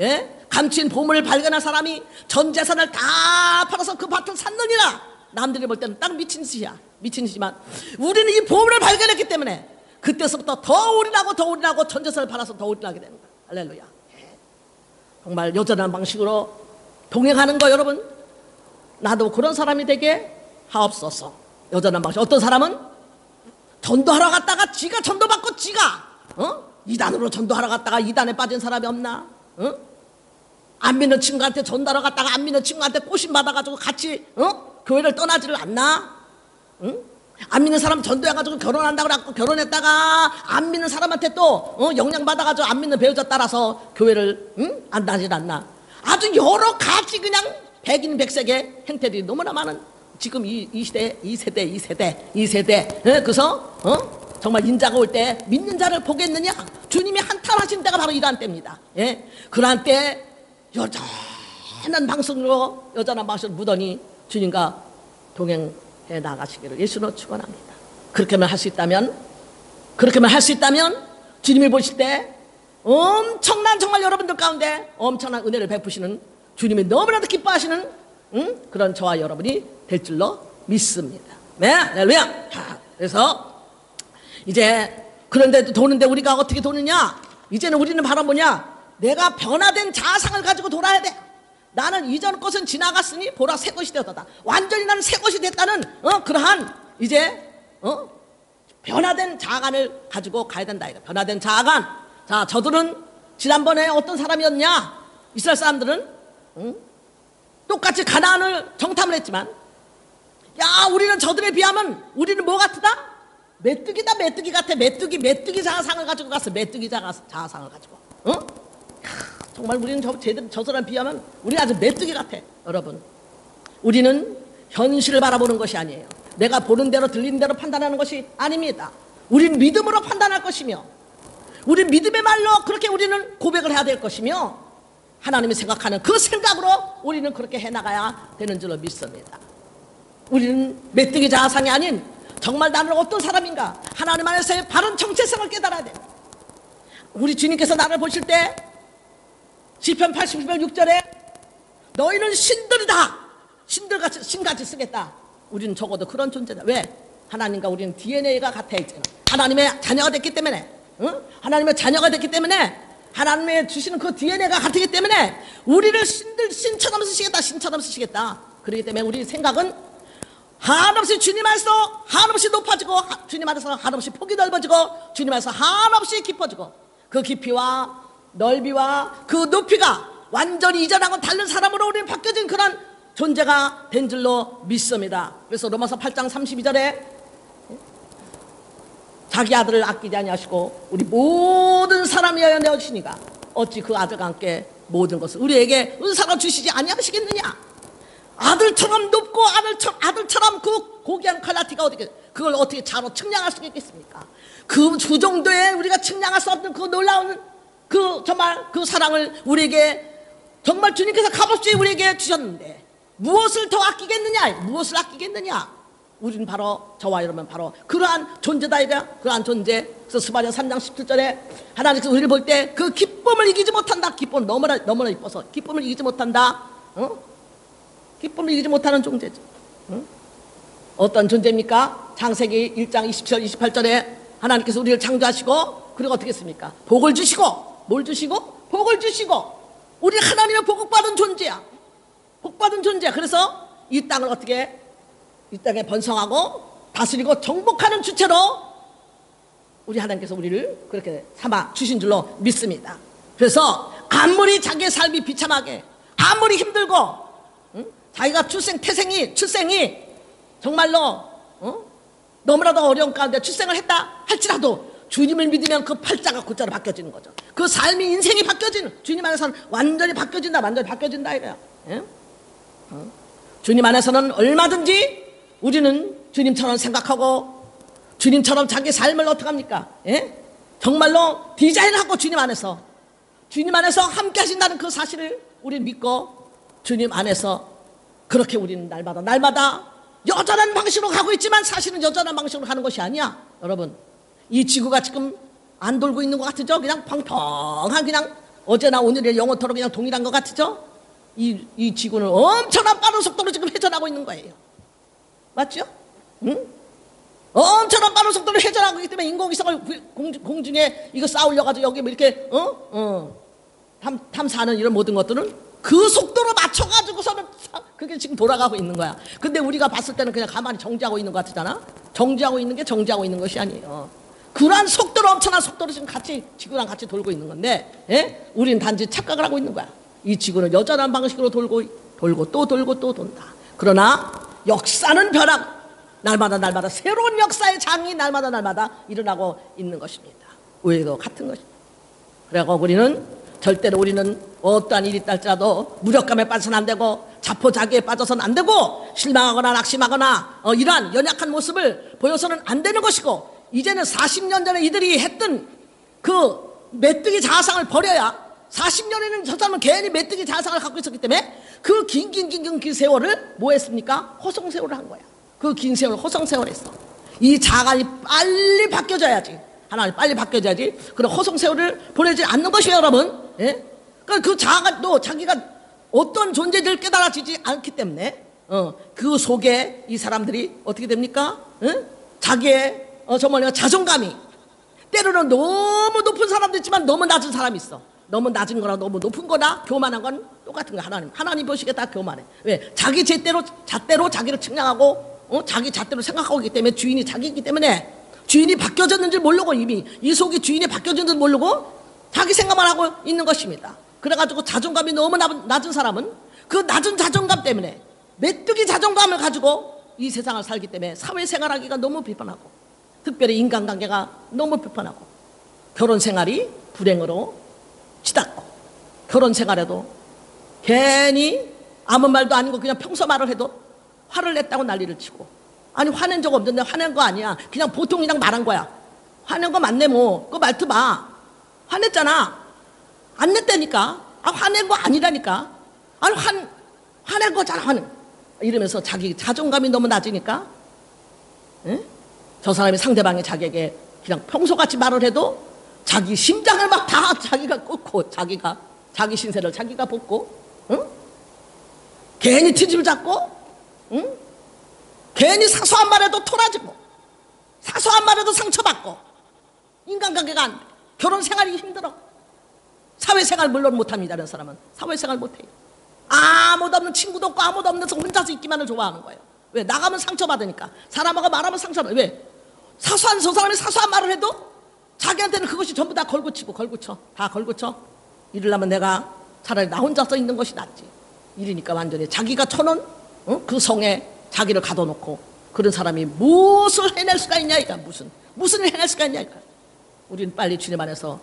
감추인 보물을 발견한 사람이 전 재산을 다 팔아서 그 밭을 샀느니라. 남들이 볼 때는 딱 미친 짓이야. 미친 짓이지만 우리는 이 보물을 발견했기 때문에 그때서부터 더 올인하고 전 재산을 팔아서 더 올인하게 되는 거야. 할렐루야. 정말 여전한 방식으로 동행하는 거 여러분, 나도 그런 사람이 되게 하옵소서. 여전한 방식. 어떤 사람은 전도하러 갔다가 지가 전도받고 지가 이단으로 전도하러 갔다가 이단에 빠진 사람이 없나? 안 믿는 친구한테 전도하러 갔다가 안 믿는 친구한테 꼬심 받아가지고 같이 교회를 떠나지를 않나? 안 믿는 사람 전도해가지고 결혼한다고 그래갖고 결혼했다가 안 믿는 사람한테 또 영향받아가지고 안 믿는 배우자 따라서 교회를 안 다니질 않나? 아주 여러 가지 그냥 백인 백색의 행태들이 너무나 많은 지금 이 세대 그래서 정말 인자가 올 때 믿는 자를 보겠느냐? 주님이 한탄하신 때가 바로 이러한 때입니다. 예? 그러한 때 여전한 방식으로 여전한 방식으로 무던히 주님과 동행해 나가시기를 예수로 축원합니다. 그렇게만 할 수 있다면 주님이 보실 때 엄청난 정말 여러분들 가운데 엄청난 은혜를 베푸시는 주님이 너무나도 기뻐하시는 그런 저와 여러분이 될 줄로 믿습니다. 네, 할렐루야. 그래서 이제 그런데도 도는데 우리가 어떻게 도느냐? 이제는 우리는 바로 뭐냐? 내가 변화된 자아상을 가지고 돌아야 돼. 나는 이전 것은 지나갔으니 보라 새 것이 되었다. 완전히 나는 새 것이 됐다는 그러한 이제 변화된 자아관을 가지고 가야 된다. 변화된 자아관. 자, 저들은 지난번에 어떤 사람이었냐? 이스라엘 사람들은 똑같이 가나안을 정탐을 했지만 야, 우리는 저들에 비하면 우리는 뭐 같다? 메뚜기다. 메뚜기 같아. 메뚜기 자아상을 가지고 갔어. 메뚜기 자아상을 가지고. 정말 우리는 저 사람 비하면 우리는 아주 메뚜기 같아. 여러분, 우리는 현실을 바라보는 것이 아니에요. 내가 보는 대로 들리는 대로 판단하는 것이 아닙니다. 우리는 믿음으로 판단할 것이며 우리 믿음의 말로 그렇게 우리는 고백을 해야 될 것이며 하나님이 생각하는 그 생각으로 우리는 그렇게 해나가야 되는 줄로 믿습니다. 우리는 메뚜기 자아상이 아닌 정말 나는 어떤 사람인가 하나님 안에서의 바른 정체성을 깨달아야 됩니다. 우리 주님께서 나를 보실 때 시편 81편 6절에 너희는 신들이다. 신같이 쓰겠다. 우리는 적어도 그런 존재다. 왜? 하나님과 우리는 DNA가 같아 있잖아. 하나님의 자녀가 됐기 때문에 하나님의 자녀가 됐기 때문에 하나님의 주시는 그 DNA가 같기 때문에 우리를 신처럼 쓰시겠다. 그렇기 때문에 우리 생각은 한없이 주님 안에서 한없이 높아지고 주님 안에서 한없이 폭이 넓어지고 주님 안에서 한없이 깊어지고 그 깊이와 넓이와 그 높이가 완전히 이전하고 다른 사람으로 우리는 바뀌어진 그런 존재가 된 줄로 믿습니다. 그래서 로마서 8장 32절에 자기 아들을 아끼지 아니하시고 우리 모든 사람이여 내어주시니가 어찌 그 아들과 함께 모든 것을 우리에게 은사로 주시지 아니하시겠느냐. 아들처럼 높고 아들처럼 그 고귀한 칼라티가 그걸 어떻게 자로 측량할 수 있겠습니까? 그 정도의 우리가 측량할 수 없는 그 놀라운 정말 그 사랑을 우리에게 정말 주님께서 값없이 우리에게 주셨는데 무엇을 더 아끼겠느냐? 우리는 바로 저와 여러분 바로 그러한 존재다. 그러한 존재. 그래서 스바냐 3장 17절에 하나님께서 우리를 볼 때 그 기쁨을 이기지 못한다. 기쁨 너무나 이뻐서 기쁨을 이기지 못한다. 기쁨을 이기지 못하는 존재죠. 어떤 존재입니까? 창세기 1장 27, 28절에 하나님께서 우리를 창조하시고 그리고 어떻게 했습니까? 복을 주시고 뭘 주시고? 복을 주시고 우리 하나님의 복받은 존재야. 복받은 존재야. 그래서 이 땅을 어떻게 이 땅에 번성하고 다스리고 정복하는 주체로 우리 하나님께서 우리를 그렇게 삼아 주신 줄로 믿습니다. 그래서 아무리 자기의 삶이 비참하게 아무리 힘들고 자기가 출생이 정말로 너무나도 어려운 가운데 출생을 했다 할지라도 주님을 믿으면 그 팔자가 곧자로 바뀌어지는 거죠. 그 삶이 인생이 바뀌어지는 주님 안에서는 완전히 바뀌어진다 이거야. 예? 주님 안에서는 얼마든지 우리는 주님처럼 생각하고 주님처럼 자기 삶을 어떻게 합니까? 예? 정말로 디자인하고 주님 안에서 함께 하신다는 그 사실을 우리는 믿고 주님 안에서 그렇게 우리는 날마다 여전한 방식으로 가고 있지만 사실은 여전한 방식으로 가는 것이 아니야. 여러분, 이 지구가 지금 안 돌고 있는 것 같으죠? 그냥 펑펑한 그냥 어제나 오늘의 영원토록 그냥 동일한 것 같으죠? 이 지구는 엄청난 빠른 속도로 지금 회전하고 있는 거예요. 맞죠? 응? 엄청난 빠른 속도로 회전하고 있기 때문에 인공위성을 공중에 이거 쌓으려가지고 여기 뭐 이렇게 탐사하는 이런 모든 것들은 그 속도로 맞춰가지고서는 그게 지금 돌아가고 있는 거야. 근데 우리가 봤을 때는 그냥 가만히 정지하고 있는 것 같잖아. 정지하고 있는 게 정지하고 있는 것이 아니에요. 그러한 속도로 엄청난 속도로 지금 같이 지구랑 같이 돌고 있는 건데, 예? 우리는 단지 착각을 하고 있는 거야. 이 지구는 여전한 방식으로 돌고 또 돌고 또 돈다. 그러나 역사는 변하고 날마다 새로운 역사의 장이 날마다 일어나고 있는 것입니다. 우리도 같은 것입니다. 그래서 우리는 어떠한 일이 있달지라도 무력감에 빠져서는 안 되고 자포자기에 빠져서는 안 되고 실망하거나 낙심하거나 이러한 연약한 모습을 보여서는 안 되는 것이고 이제는 40년 전에 이들이 했던 그 메뚜기 자아상을 버려야 40년에는 저 사람은 괜히 메뚜기 자아상을 갖고 있었기 때문에 그 긴 세월을 뭐 했습니까? 호송세월을 한 거야. 그 긴 세월 호송세월 했어. 이 자아가 빨리 바뀌어져야지. 하나님 빨리 바뀌어져야지. 그런 호송세월을 보내지 않는 것이에요, 여러분. 예? 그러니까 그 자아가 또 자기가 어떤 존재를 깨달아지지 않기 때문에 그 속에 이 사람들이 어떻게 됩니까? 자기의 정말 자존감이 때로는 너무 높은 사람도 있지만 너무 낮은 사람이 있어. 너무 낮은 거나 너무 높은 거나 교만한 건 똑같은 거야. 하나님 보시기에 다 교만해. 왜? 자기 잣대로 자기를 측량하고 자기 잣대로 생각하고 있기 때문에 주인이 자기이기 때문에 주인이 바뀌어졌는지 모르고 이미 이 속이 주인이 바뀌어졌는지 모르고 자기 생각만 하고 있는 것입니다. 그래가지고 자존감이 너무 낮은 사람은 그 낮은 자존감 때문에 메뚜기 자존감을 가지고 이 세상을 살기 때문에 사회생활하기가 너무 불편하고 특별히 인간관계가 너무 불편하고 결혼 생활이 불행으로 치닫고 결혼 생활에도 괜히 아무 말도 아니고 그냥 평소 말을 해도 화를 냈다고 난리를 치고 아니 화낸 적 없는데 화낸 거 아니야. 그냥 보통 그냥 말한 거야. 화낸 거 맞네 뭐. 그 말투 봐. 화냈잖아. 안 냈다니까. 화낸 거 아니라니까. 아니 화낸 거잖아 화는. 이러면서 자기 자존감이 너무 낮으니까 저 사람이 상대방이 자기에게 그냥 평소같이 말을 해도 자기 심장을 막 다 자기가 꽂고 자기 신세를 자기가 볶고 괜히 트집을 잡고 괜히 사소한 말에도 토라지고 사소한 말에도 상처받고 인간관계가 안 돼. 결혼 생활이 힘들어. 사회생활 물론 못합니다. 이런 사람은 사회생활 못해요. 아무도 없는 친구도 없고 아무도 없는 데서 혼자서 있기만을 좋아하는 거예요. 왜? 나가면 상처받으니까. 사람하고 말하면 상처받아. 왜? 저 사람이 사소한 말을 해도 자기한테는 그것이 전부 다 걸고쳐. 다 걸고쳐. 이러려면 내가 차라리 나 혼자서 있는 것이 낫지. 이러니까 완전히 자기가 쳐놓은 그 성에 자기를 가둬놓고 그런 사람이 무엇을 해낼 수가 있냐 이까 무슨 해낼 수가 있냐 이까. 우리는 빨리 주님 안에서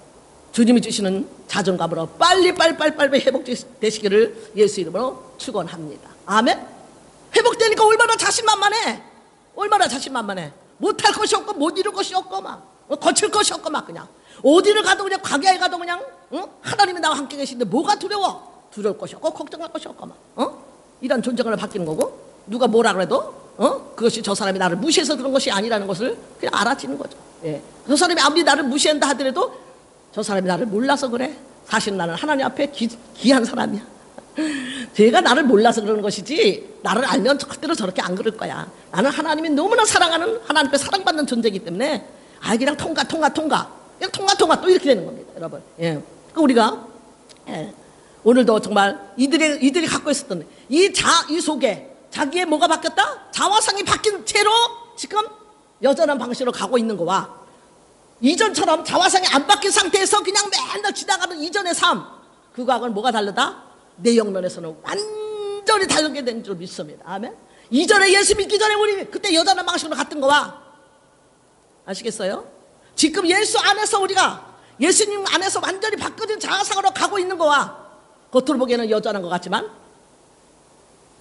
주님이 주시는 자존감으로 빨리 회복되시기를 예수 이름으로 축원합니다. 아멘. 회복되니까 얼마나 자신만만해. 못할 것이 없고 못 이룰 것이 없고 막 거칠 것이 없고 막 그냥 어디를 가도 그냥 가게에 가도 그냥 하나님이 나와 함께 계시는데 뭐가 두려워? 두려울 것이 없고 걱정할 것이 없고 막 이런 존재감을 바뀌는 거고 누가 뭐라 그래도 그것이 저 사람이 나를 무시해서 그런 것이 아니라는 것을 그냥 알아지는 거죠. 예. 저 사람이 아무리 나를 무시한다 하더라도 저 사람이 나를 몰라서 그래. 사실 나는 하나님 앞에 귀한 사람이야. 제가 나를 몰라서 그러는 것이지 나를 알면 절대로 저렇게 안 그럴 거야. 나는 하나님이 너무나 사랑하는 하나님께 사랑받는 존재이기 때문에 그냥 통과 그냥 통과 또 이렇게 되는 겁니다, 여러분. 예. 우리가 오늘도 정말 이들이 갖고 있었던 이 속에 자기의 뭐가 바뀌었다? 자화상이 바뀐 채로 지금 여전한 방식으로 가고 있는 거와 이전처럼 자화상이 안 바뀐 상태에서 그냥 맨날 지나가는 이전의 삶, 그거하고는 뭐가 다르다? 내용 면에서는 완전히 다르게 된 줄 믿습니다. 아멘. 이전에 예수 믿기 전에 우리 그때 여전한 방식으로 갔던 거와 아시겠어요? 지금 예수 안에서 우리가 예수님 안에서 완전히 바꿔진 자화상으로 가고 있는 거와 겉으로 보기에는 여전한 것 같지만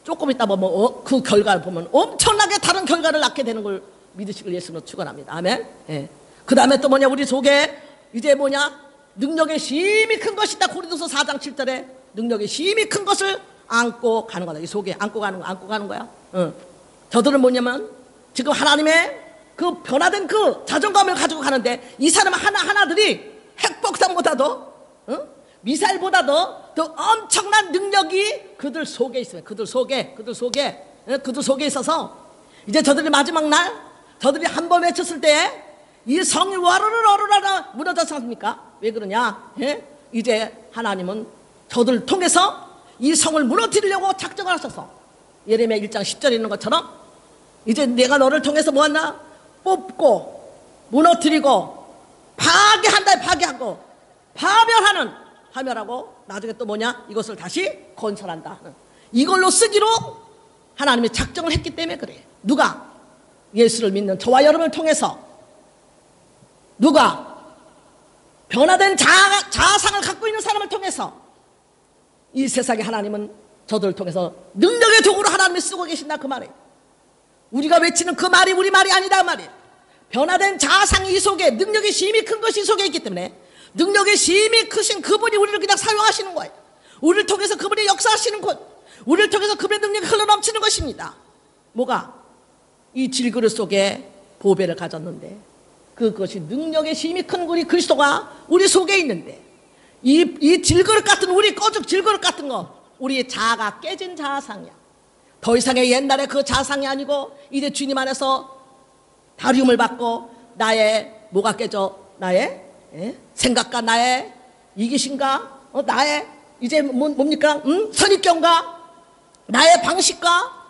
조금 있다 보면 그 결과를 보면 엄청나게 다른 결과를 낳게 되는 걸 믿으시길 예수님으로 축원합니다. 아멘. 예. 그 다음에 또 뭐냐, 우리 속에 이제 뭐냐, 능력의 힘이 큰 것이 있다. 고린도서 4장 7절에 능력의 힘이 큰 것을 안고 가는 거다. 이 속에 안고 가는 거야. 저들은 뭐냐면 지금 하나님의 그 변화된 그 자존감을 가지고 가는데 이 사람 하나들이 핵폭탄보다도 미사일보다도 더 엄청난 능력이 그들 속에 있어요. 그들 속에 있어서 이제 저들이 마지막 날 저들이 한 번 외쳤을 때 이 성이 와르르 무너졌지 않습니까? 왜 그러냐? 이제 하나님은 저들을 통해서 이 성을 무너뜨리려고 작정을 하셔서 예레미야 1장 10절에 있는 것처럼 이제 내가 너를 통해서 뭐하나? 뽑고 무너뜨리고 파괴하고 파멸하고 나중에 또 뭐냐? 이것을 다시 건설한다. 이걸로 쓰기로 하나님이 작정을 했기 때문에 그래. 누가? 예수를 믿는 저와 여러분을 통해서 누가? 변화된 자아상을 갖고 있는 사람을 통해서 이 세상에 하나님은 저들을 통해서 능력의 도구로 하나님이 쓰고 계신다, 그 말이에요. 우리가 외치는 그 말이 우리 말이 아니다, 그 말이에요. 변화된 자아상이 이 속에, 능력의 힘이 큰 것이 이 속에 있기 때문에 능력의 힘이 크신 그분이 우리를 그냥 사용하시는 거예요. 우리를 통해서 그분이 역사하시는 것, 우리를 통해서 그분의 능력이 흘러넘치는 것입니다. 뭐가? 이 질그릇 속에 보배를 가졌는데 그것이 능력의 힘이 큰 우리 그리스도가 우리 속에 있는데 이 질그릇 같은, 우리 꺼죽 질그릇 같은 거, 우리의 자아가 깨진 자아상이야. 더 이상의 옛날에 그 자아상이 아니고 이제 주님 안에서 다리움을 받고 나의 뭐가 깨져? 나의 생각과 나의 이기심과 나의 이제 뭡니까? 선입견과 나의 방식과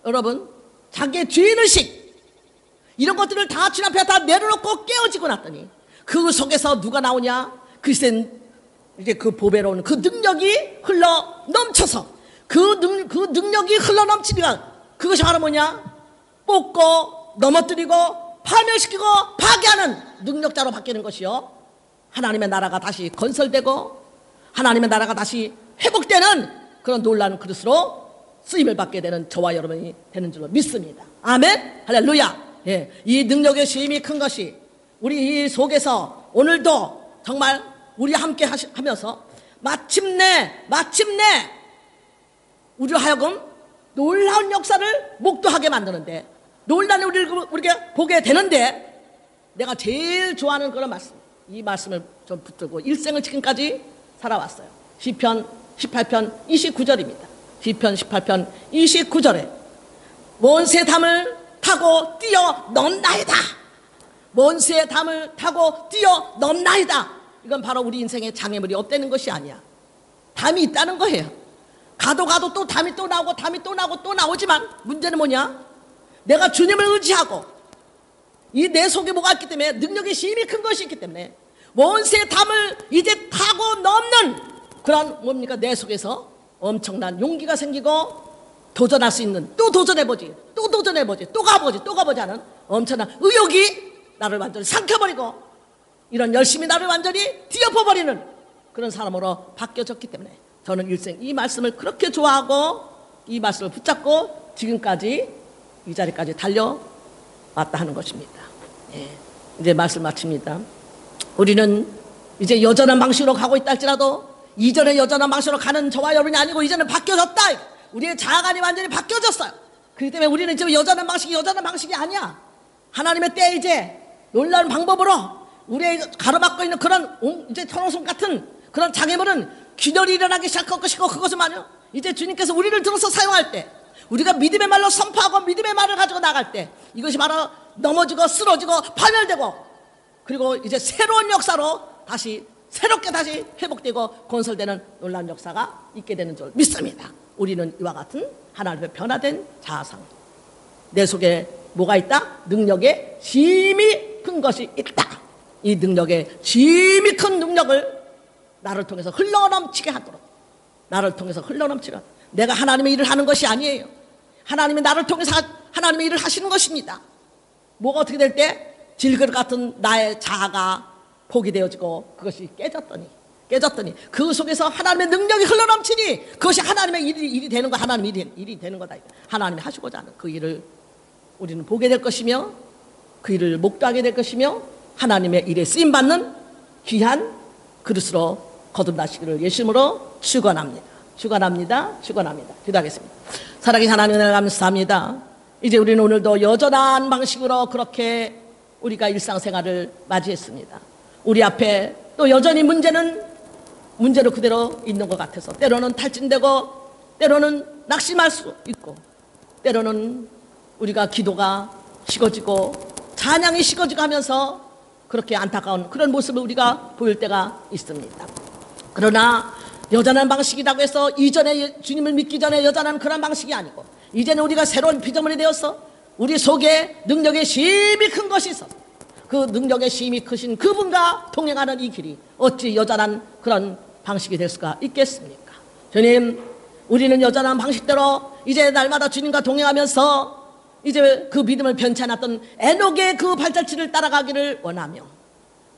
여러분 자기의 죄인의식 이런 것들을 다 주님 앞에 다 내려놓고 깨어지고 났더니 그 속에서 누가 나오냐? 글쎄 이제 그 보배로운 그 능력이 흘러 넘쳐서 그 능력이 흘러 넘치니까 그것이 바로 뭐냐? 뽑고 넘어뜨리고 파멸시키고 파괴하는 능력자로 바뀌는 것이요, 하나님의 나라가 다시 건설되고 하나님의 나라가 다시 회복되는 그런 놀라운 그릇으로 쓰임을 받게 되는 저와 여러분이 되는 줄로 믿습니다. 아멘. 할렐루야. 예, 이 능력의 힘이 큰 것이 우리 이 속에서 오늘도 정말 우리 함께 하면서 마침내 우리로 하여금 놀라운 역사를 목도하게 만드는데, 놀라운 우리가 보게 되는데, 내가 제일 좋아하는 그런 말씀, 이 말씀을 좀 붙들고 일생을 지금까지 살아왔어요. 시편 18편 29절입니다. 시편 18편 29절에 원수의 담을 타고 뛰어 넘나이다. 원수의 담을 타고 뛰어 넘나이다. 이건 바로 우리 인생의 장애물이 없다는 것이 아니야. 담이 있다는 거예요. 가도 또 담이 또 나오고 또 나오지만 문제는 뭐냐? 내가 주님을 의지하고 이 내 속에 뭐가 있기 때문에, 능력의 힘이 큰 것이 있기 때문에 원수의 담을 이제 타고 넘는 그런 뭡니까? 내 속에서 엄청난 용기가 생기고 도전할 수 있는, 또 도전해보지 또 가보지 하는 엄청난 의욕이 나를 완전히 삼켜버리고 이런 열심히 나를 완전히 뒤엎어버리는 그런 사람으로 바뀌어졌기 때문에 저는 일생 이 말씀을 그렇게 좋아하고 이 말씀을 붙잡고 지금까지 이 자리까지 달려왔다 하는 것입니다. 예, 이제 말씀 마칩니다. 우리는 이제 여전한 방식으로 가고 있다 할지라도 이전에 여전한 방식으로 가는 저와 여러분이 아니고 이제는 바뀌어졌다. 우리의 자아관이 완전히 바뀌어졌어요. 그렇기 때문에 우리는 지금 여전한 방식이 아니야. 하나님의 때에 이제 놀라운 방법으로 우리의 가로막고 있는 그런 이제 천호성 같은 그런 장애물은 균열이 일어나기 시작할 것이고, 그것은만요 이제 주님께서 우리를 들어서 사용할 때, 우리가 믿음의 말로 선포하고 믿음의 말을 가지고 나갈 때, 이것이 바로 넘어지고 쓰러지고 파멸되고, 그리고 이제 새로운 역사로 다시 새롭게 다시 회복되고 건설되는 놀라운 역사가 있게 되는 줄 믿습니다. 우리는 이와 같은 하나님의 변화된 자아상, 내 속에 뭐가 있다? 능력의 힘이 큰 것이 있다. 이 능력의 힘이 큰 능력을 나를 통해서 흘러넘치게 하도록, 나를 통해서 흘러넘치게 하도록. 내가 하나님의 일을 하는 것이 아니에요. 하나님이 나를 통해서 하나님의 일을 하시는 것입니다. 뭐가 어떻게 될 때? 질그릇 같은 나의 자아가 포기되어지고 그것이 깨졌더니 그 속에서 하나님의 능력이 흘러넘치니 그것이 하나님의 일이 되는 거, 하나님의 일이 되는 거다. 하나님이 하시고자 하는 그 일을 우리는 보게 될 것이며, 그 일을 목도하게 될 것이며, 하나님의 일에 쓰임받는 귀한 그릇으로 거듭나시기를 예수님으로 축원합니다. 기도하겠습니다. 살아계신 하나님, 감사합니다. 이제 우리는 오늘도 여전한 방식으로 그렇게 우리가 일상생활을 맞이했습니다. 우리 앞에 또 여전히 문제로 그대로 있는 것 같아서 때로는 탈진되고, 때로는 낙심할 수 있고, 때로는 우리가 기도가 식어지고 찬양이 식어지고 하면서 그렇게 안타까운 그런 모습을 우리가 보일 때가 있습니다. 그러나 여전한 방식이라고 해서 이전에 주님을 믿기 전에 여전한 그런 방식이 아니고, 이제는 우리가 새로운 피조물이 되어서 우리 속에 능력의 힘이 큰 것이 있어서 그 능력의 힘이 크신 그분과 동행하는 이 길이 어찌 여전한 그런 방식이 될 수가 있겠습니까? 주님, 우리는 여전한 방식대로 이제 날마다 주님과 동행하면서 이제 그 믿음을 변치 않았던 에녹의 그 발자취를 따라가기를 원하며,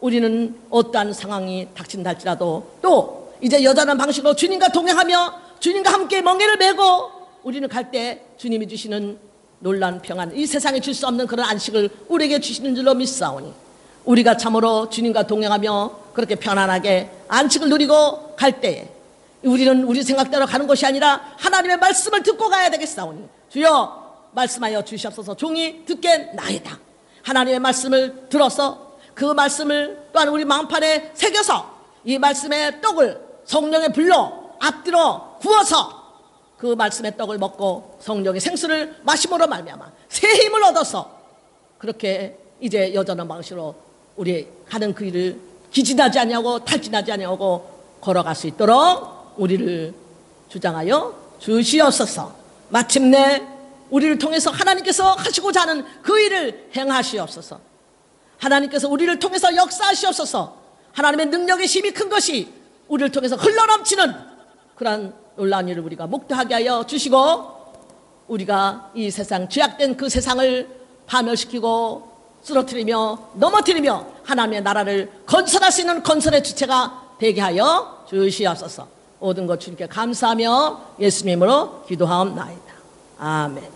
우리는 어떠한 상황이 닥친다 할지라도 또 이제 여전한 방식으로 주님과 동행하며 주님과 함께 멍에를 메고 우리는 갈 때 주님이 주시는 놀라운 평안, 이 세상에 줄 수 없는 그런 안식을 우리에게 주시는 줄로 믿사오니, 우리가 참으로 주님과 동행하며 그렇게 편안하게 안식을 누리고 갈 때에 우리는 우리 생각대로 가는 것이 아니라 하나님의 말씀을 듣고 가야 되겠사오니, 주여 말씀하여 주시옵소서. 종이 듣겠나이다. 하나님의 말씀을 들어서 그 말씀을 또한 우리 마음판에 새겨서 이 말씀의 떡을 성령의 불로 앞뒤로 구워서 그 말씀의 떡을 먹고 성령의 생수를 마심으로 말미암아 새 힘을 얻어서 그렇게 이제 여전한 방식으로 우리 가는 그 일을 기진하지 아니하고 탈진하지 아니하고 걸어갈 수 있도록 우리를 주장하여 주시옵소서. 마침내 우리를 통해서 하나님께서 하시고자 하는 그 일을 행하시옵소서. 하나님께서 우리를 통해서 역사하시옵소서. 하나님의 능력의 힘이 큰 것이 우리를 통해서 흘러넘치는 그러한 놀라운 일을 우리가 목도하게 하여 주시고, 우리가 이 세상, 죄악된 그 세상을 파멸시키고 쓰러뜨리며 넘어뜨리며 하나님의 나라를 건설할 수 있는 건설의 주체가 되게 하여 주시옵소서. 모든 것 주님께 감사하며 예수님으로 기도하옵나이다. 아멘.